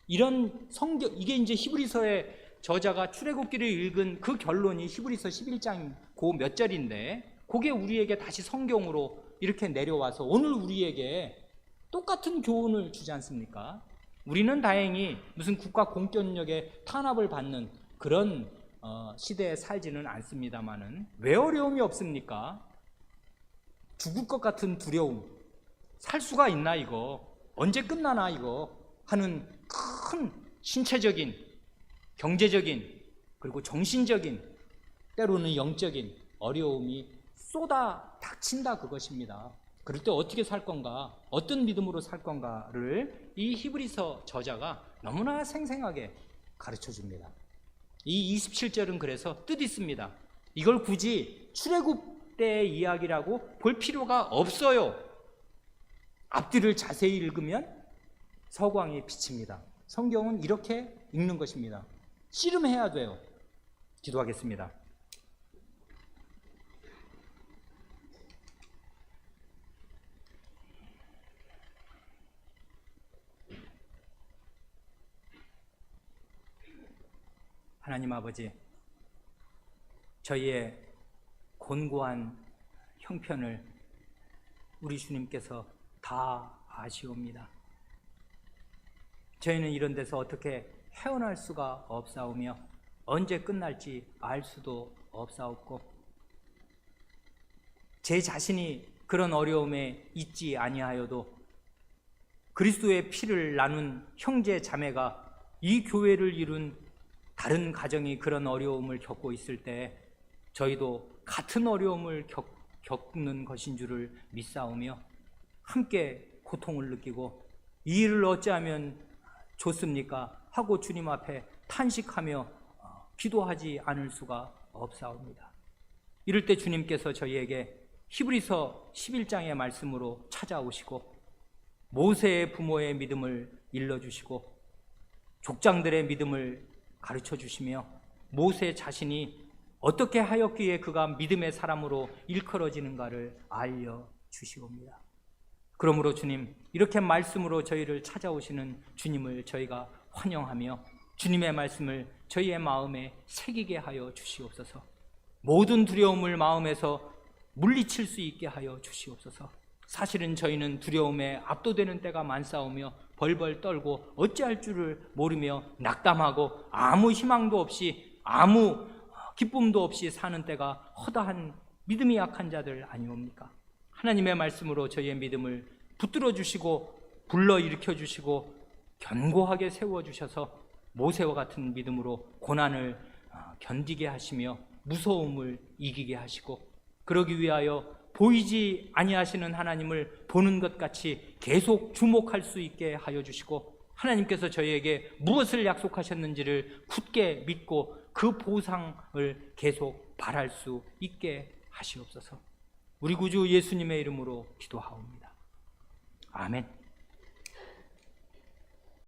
이런 성경, 이게 이제 히브리서의 저자가 출애굽기를 읽은 그 결론이 히브리서 11장 그 몇 절인데 그게 우리에게 다시 성경으로 이렇게 내려와서 오늘 우리에게 똑같은 교훈을 주지 않습니까? 우리는 다행히 무슨 국가 공권력의 탄압을 받는 그런 시대에 살지는 않습니다만은 왜 어려움이 없습니까? 죽을 것 같은 두려움, 살 수가 있나 이거, 언제 끝나나 이거 하는 큰 신체적인, 경제적인, 그리고 정신적인, 때로는 영적인 어려움이 쏟아 닥친다 그것입니다. 그럴 때 어떻게 살 건가, 어떤 믿음으로 살 건가를 이 히브리서 저자가 너무나 생생하게 가르쳐 줍니다. 이 27절은 그래서 뜻 있습니다. 이걸 굳이 출애굽 때의 이야기라고 볼 필요가 없어요. 앞뒤를 자세히 읽으면 서광이 비칩니다. 성경은 이렇게 읽는 것입니다. 씨름해야 돼요. 기도하겠습니다. 하나님 아버지, 저희의 곤고한 형편을 우리 주님께서 다 아시옵니다. 저희는 이런 데서 어떻게 헤어날 수가 없사오며 언제 끝날지 알 수도 없사옵고 제 자신이 그런 어려움에 있지 아니하여도 그리스도의 피를 나눈 형제 자매가 이 교회를 이룬 다른 가정이 그런 어려움을 겪고 있을 때 저희도 같은 어려움을 겪는 것인 줄을 믿사오며 함께 고통을 느끼고 이 일을 어찌하면 좋습니까? 하고 주님 앞에 탄식하며 기도하지 않을 수가 없사옵니다. 이럴 때 주님께서 저희에게 히브리서 11장의 말씀으로 찾아오시고 모세의 부모의 믿음을 일러주시고 족장들의 믿음을 가르쳐 주시며 모세 자신이 어떻게 하였기에 그가 믿음의 사람으로 일컬어지는가를 알려주시옵니다. 그러므로 주님, 이렇게 말씀으로 저희를 찾아오시는 주님을 저희가 환영하며 주님의 말씀을 저희의 마음에 새기게 하여 주시옵소서. 모든 두려움을 마음에서 물리칠 수 있게 하여 주시옵소서. 사실은 저희는 두려움에 압도되는 때가 많사오며 벌벌 떨고 어찌할 줄을 모르며 낙담하고 아무 희망도 없이 아무 기쁨도 없이 사는 때가 허다한 믿음이 약한 자들 아니옵니까? 하나님의 말씀으로 저희의 믿음을 붙들어 주시고 불러일으켜 주시고 견고하게 세워주셔서 모세와 같은 믿음으로 고난을 견디게 하시며 무서움을 이기게 하시고 그러기 위하여 보이지 아니하시는 하나님을 보는 것 같이 계속 주목할 수 있게 하여 주시고 하나님께서 저희에게 무엇을 약속하셨는지를 굳게 믿고 그 보상을 계속 바랄 수 있게 하시옵소서. 우리 구주 예수님의 이름으로 기도하옵니다. 아멘.